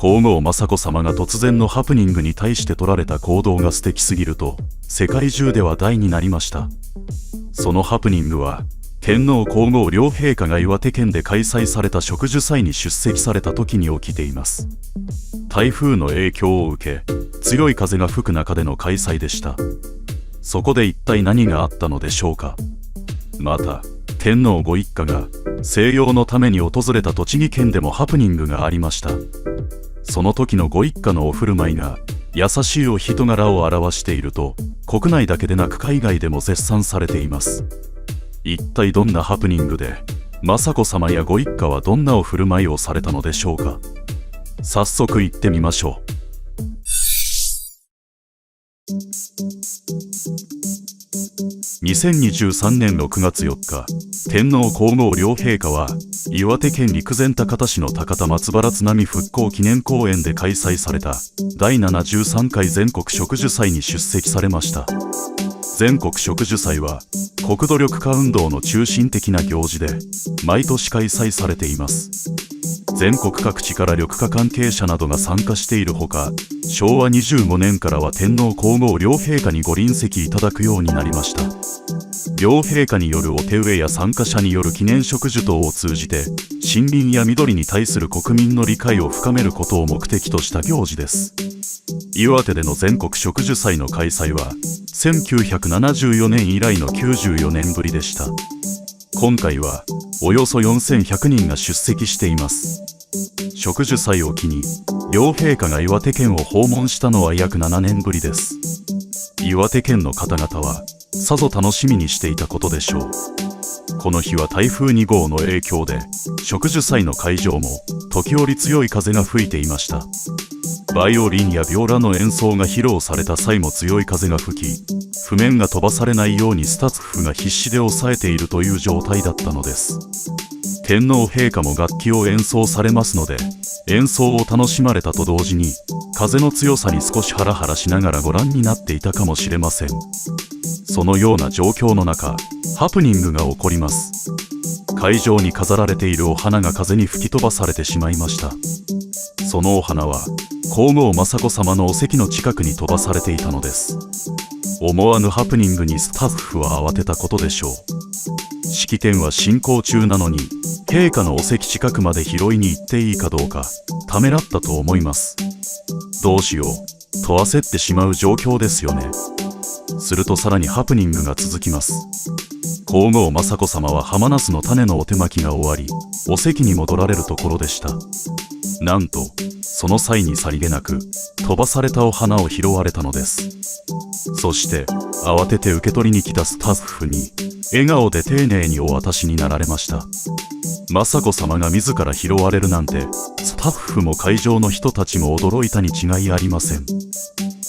皇后雅子さまが突然のハプニングに対して取られた行動が素敵すぎると世界中で話題になりました。そのハプニングは天皇皇后両陛下が岩手県で開催された植樹祭に出席された時に起きています。台風の影響を受け強い風が吹く中での開催でした。そこで一体何があったのでしょうか。また天皇ご一家が静養のために訪れた栃木県でもハプニングがありました。その時のご一家のお振る舞いが優しいお人柄を表していると国内だけでなく海外でも絶賛されています。一体どんなハプニングで雅子さまやご一家はどんなお振る舞いをされたのでしょうか。早速行ってみましょう。2023年6月4日、天皇皇后両陛下は岩手県陸前高田市の高田松原津波復興記念公園で開催された第73回全国植樹祭に出席されました。全国植樹祭は国土緑化運動の中心的な行事で毎年開催されています。全国各地から緑化関係者などが参加しているほか、昭和25年からは天皇皇后両陛下にご臨席いただくようになりました。両陛下によるお手植えや参加者による記念植樹等を通じて森林や緑に対する国民の理解を深めることを目的とした行事です。岩手での全国植樹祭の開催は1974年以来の94年ぶりでした。今回はおよそ4100人が出席しています。植樹祭を機に両陛下が岩手県を訪問したのは約7年ぶりです。岩手県の方々はさぞ楽しみにしていたことでしょう。この日は台風2号の影響で植樹祭の会場も時折強い風が吹いていました。バイオリンやビオラの演奏が披露された際も強い風が吹き、譜面が飛ばされないようにスタッフが必死で抑えているという状態だったのです。天皇陛下も楽器を演奏されますので演奏を楽しまれたと同時に風の強さに少しハラハラしながらご覧になっていたかもしれません。そのような状況の中、ハプニングが起こります。会場に飾られているお花が風に吹き飛ばされてしまいました。そのお花は皇后雅子さまのお席の近くに飛ばされていたのです。思わぬハプニングにスタッフは慌てたことでしょう。式典は進行中なのに陛下のお席近くまで拾いに行っていいかどうかためらったと思います。どうしようと焦ってしまう状況ですよね。するとさらにハプニングが続きます。皇后雅子さまはハマナスの種のお手まきが終わりお席に戻られるところでした。なんとその際にさりげなく飛ばされたお花を拾われたのです。そして慌てて受け取りに来たスタッフに笑顔で丁寧にお渡しになられました。雅子さまが自ら拾われるなんてスタッフも会場の人たちも驚いたに違いありません。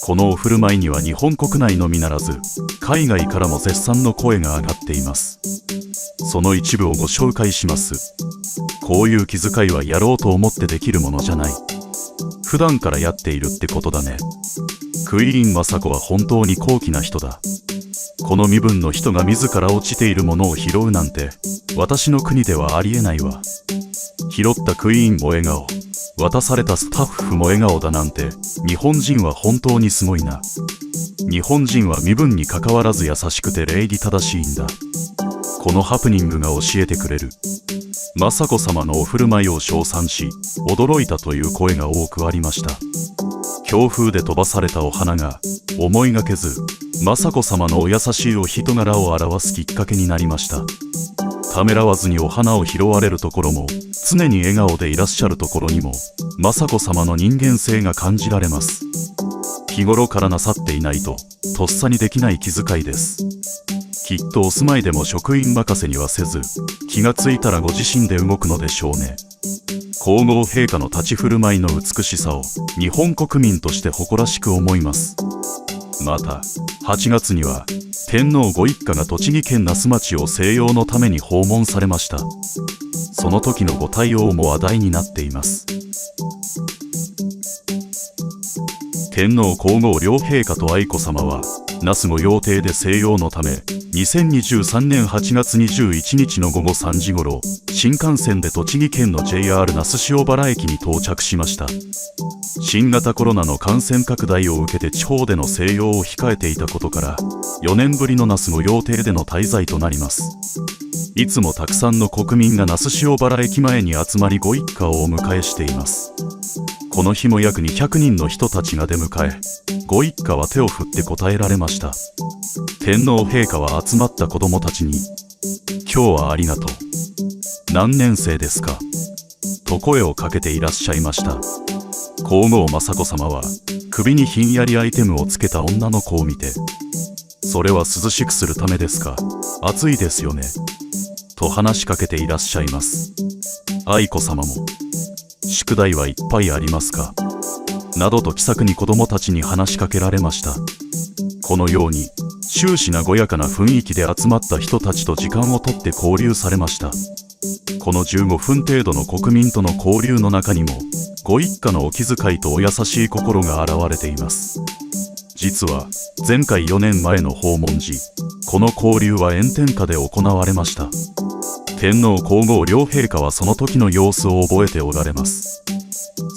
このお振る舞いには日本国内のみならず海外からも絶賛の声が上がっています。その一部をご紹介します。こういう気遣いはやろうと思ってできるものじゃない。普段からやっているってことだね。クイーン雅子は本当に高貴な人だ。この身分の人が自ら落ちているものを拾うなんて私の国ではありえないわ。拾ったクイーンも笑顔、渡されたスタッフも笑顔だなんて日本人は本当にすごいな。日本人は身分にかかわらず優しくて礼儀正しいんだ。このハプニングが教えてくれる。雅子さまのお振る舞いを称賛し驚いたという声が多くありました。強風で飛ばされたお花が思いがけず雅子さまのお優しいお人柄を表すきっかけになりました。ためらわずにお花を拾われるところも常に笑顔でいらっしゃるところにも雅子さまの人間性が感じられます。日頃からなさっていないととっさにできない気遣いです。きっとお住まいでも職員任せにはせず気がついたらご自身で動くのでしょうね。皇后陛下の立ち振る舞いの美しさを日本国民として誇らしく思います。また8月には天皇ご一家が栃木県那須町を静養のために訪問されました。その時のご対応も話題になっています。天皇皇后両陛下と愛子さまは那須御用邸で静養のため2023年8月21日の午後3時ごろ、新幹線で栃木県の JR 那須塩原駅に到着しました。新型コロナの感染拡大を受けて地方での静養を控えていたことから4年ぶりの那須御用邸での滞在となります。いつもたくさんの国民が那須塩原駅前に集まりご一家をお迎えしています。この日も約200人の人たちが出迎え、ご一家は手を振って応えられました。天皇陛下は集まった子供たちに、今日はありがとう。何年生ですかと声をかけていらっしゃいました。皇后雅子さまは首にひんやりアイテムをつけた女の子を見て、それは涼しくするためですか、暑いですよねと話しかけていらっしゃいます。愛子さまも、宿題はいっぱいありますかなどと気さくに子供たちに話しかけられました。このように終始和やかな雰囲気で集まった人たちと時間をとって交流されました。この15分程度の国民との交流の中にも、ご一家のお気遣いとお優しい心が現れています。実は前回4年前の訪問時、この交流は炎天下で行われました。天皇皇后両陛下はその時の様子を覚えておられます。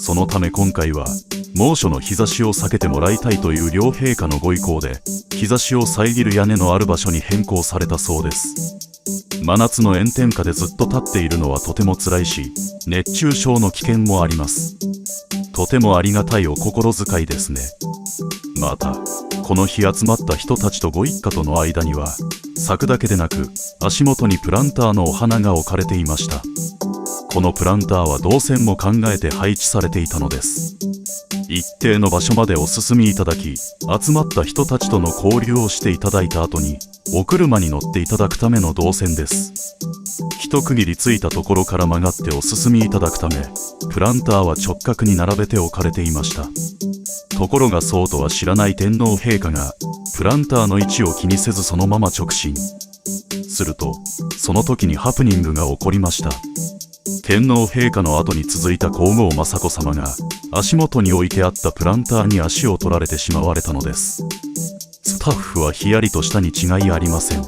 そのため今回は猛暑の日差しを避けてもらいたいという両陛下のご意向で、日差しを遮る屋根のある場所に変更されたそうです。真夏の炎天下でずっと立っているのはとても辛いし、熱中症の危険もあります。とてもありがたいお心遣いですね。またこの日集まった人たちとご一家との間には、咲くだけでなく足元にプランターのお花が置かれていました。このプランターは動線も考えて配置されていたのです。一定の場所までお進みいただき、集まった人たちとの交流をしていただいた後にお車に乗っていただくための動線です。一区切りついたところから曲がってお進みいただくため、プランターは直角に並べて置かれていました。ところがそうとは知らない天皇陛下がプランターの位置を気にせずそのまま直進すると、その時にハプニングが起こりました。天皇陛下の後に続いた皇后雅子さまが足元に置いてあったプランターに足を取られてしまわれたのです。スタッフはヒヤリとしたに違いありません。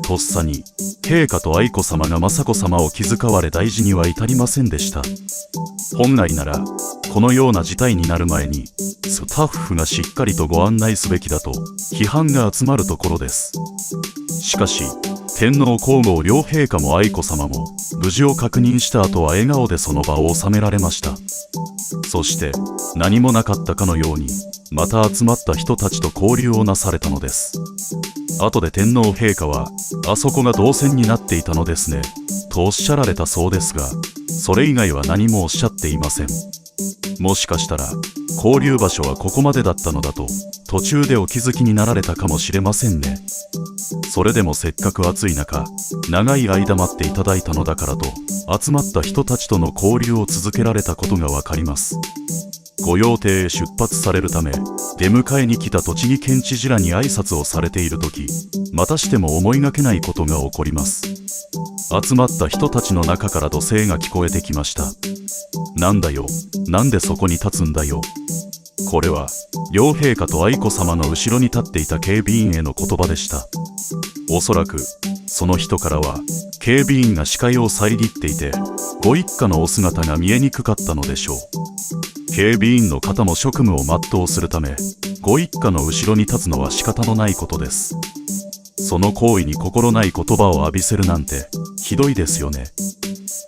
とっさに陛下と愛子さまが雅子さまを気遣われ大事には至りませんでした。本来ならこのような事態になる前にスタッフがしっかりとご案内すべきだと批判が集まるところです。しかし天皇皇后両陛下も愛子さまも無事を確認した後は笑顔でその場を収められました。そして何もなかったかのようにまた集まった人たちと交流をなされたのです。後で天皇陛下はあそこが動線になっていたのですねとおっしゃられたそうですが、それ以外は何もおっしゃっていません。もしかしたら交流場所はここまでだったのだと途中でお気づきになられたかもしれませんね。それでもせっかく暑い中長い間待っていただいたのだからと集まった人たちとの交流を続けられたことがわかります。御用邸へ出発されるため出迎えに来た栃木県知事らに挨拶をされている時、またしても思いがけないことが起こります。集まった人たちの中から怒声が聞こえてきました。なんだよ、なんでそこに立つんだよ。これは両陛下と愛子さまの後ろに立っていた警備員への言葉でした。おそらくその人からは警備員が視界を遮っていてご一家のお姿が見えにくかったのでしょう。警備員の方も職務を全うするためご一家の後ろに立つのは仕方のないことです。その行為に心ない言葉を浴びせるなんてひどいですよね。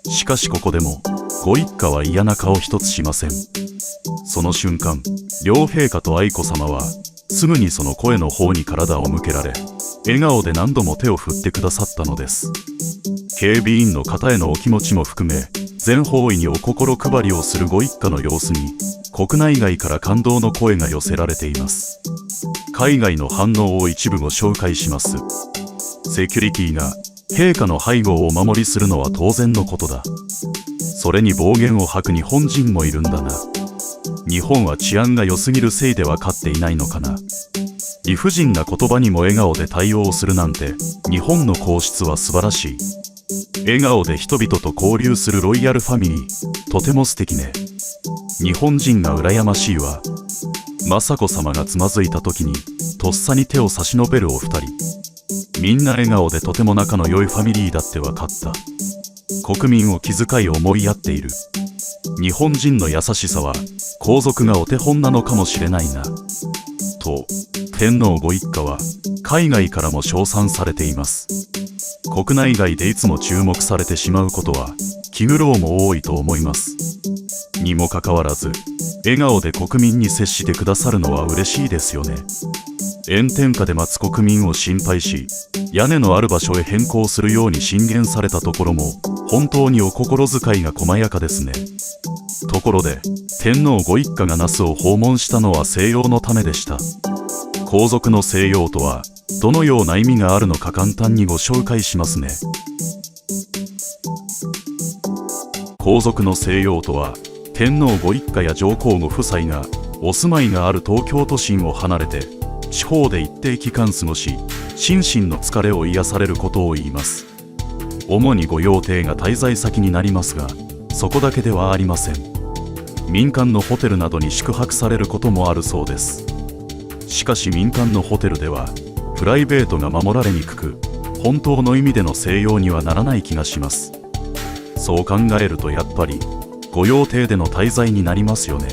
しかしここでもご一家は嫌な顔一つしません。その瞬間両陛下と愛子さまはすぐにその声の方に体を向けられ笑顔で何度も手を振ってくださったのです。警備員の方へのお気持ちも含め全方位にお心配りをするご一家の様子に国内外から感動の声が寄せられています。海外の反応を一部ご紹介します。セキュリティが陛下の背後をお守りするのは当然のことだ。それに暴言を吐く日本人もいるんだな。日本は治安が良すぎるせいで分かっていないのかな。理不尽な言葉にも笑顔で対応するなんて日本の皇室は素晴らしい。笑顔で人々と交流するロイヤルファミリー、とても素敵ね。日本人が羨ましいわ。雅子さまがつまずいた時にとっさに手を差し伸べるお二人。みんな笑顔でとても仲の良いファミリーだって分かった。国民を気遣い思いやっている。日本人の優しさは皇族がお手本なのかもしれないなと天皇ご一家は海外からも称賛されています。国内外でいつも注目されてしまうことは気苦労も多いと思います。にもかかわらず笑顔で国民に接してくださるのは嬉しいですよね。炎天下で待つ国民を心配し、屋根のある場所へ変更するように進言されたところも本当にお心遣いが細やかですね。ところで天皇ご一家が那須を訪問したのは静養のためでした。皇族の静養とはどのような意味があるのか簡単にご紹介しますね。皇族の静養とは、天皇ご一家や上皇ご夫妻がお住まいがある東京都心を離れて地方で一定期間過ごし、心身の疲れを癒されることを言います。主に御用邸が滞在先になりますが、そこだけではありません。民間のホテルなどに宿泊されることもあるそうです。しかし民間のホテルではプライベートが守られにくく、本当の意味での静養にはならない気がします。そう考えるとやっぱり御用邸での滞在になりますよね。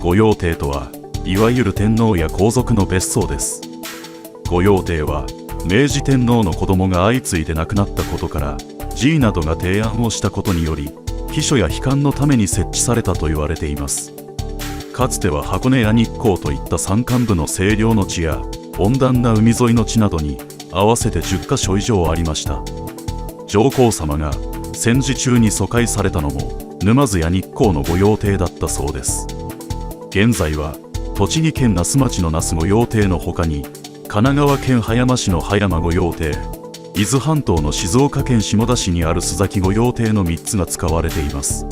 御用邸とはいわゆる天皇や皇族の別荘です。御用邸は明治天皇の子供が相次いで亡くなったことから侍医などが提案をしたことにより、秘書や秘官のために設置されたと言われています。かつては箱根や日光といった山間部の清涼の地や温暖な海沿いの地などに合わせて10カ所以上ありました。上皇様が戦時中に疎開されたのも沼津や日光の御用邸だったそうです。現在は栃木県那須町の那須御用邸の他に、神奈川県葉山市の葉山御用邸、伊豆半島の静岡県下田市にある須崎御用邸の3つが使われています。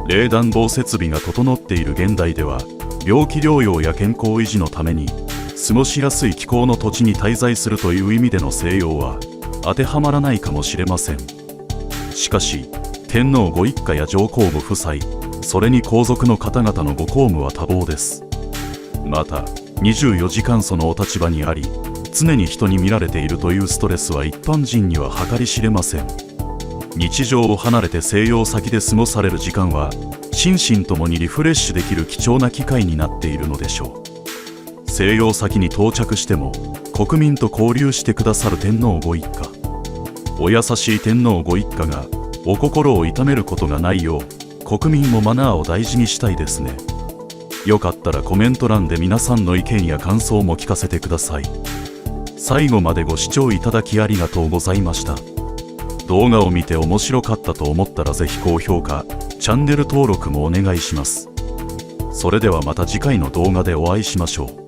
冷暖房設備が整っている現代では、病気療養や健康維持のために過ごしやすい気候の土地に滞在するという意味での静養は当てはまらないかもしれません。しかし天皇ご一家や上皇ご夫妻、それに皇族の方々のご公務は多忙です。また24時間そのお立場にあり、常に人に見られているというストレスは一般人には計り知れません。日常を離れて静養先で過ごされる時間は心身ともにリフレッシュできる貴重な機会になっているのでしょう。静養先に到着しても国民と交流してくださる天皇ご一家、お優しい天皇ご一家がお心を痛めることがないよう、国民もマナーを大事にしたいですね。よかったらコメント欄で皆さんの意見や感想も聞かせてください。最後までご視聴いただきありがとうございました。動画を見て面白かったと思ったらぜひ高評価、チャンネル登録もお願いします。それではまた次回の動画でお会いしましょう。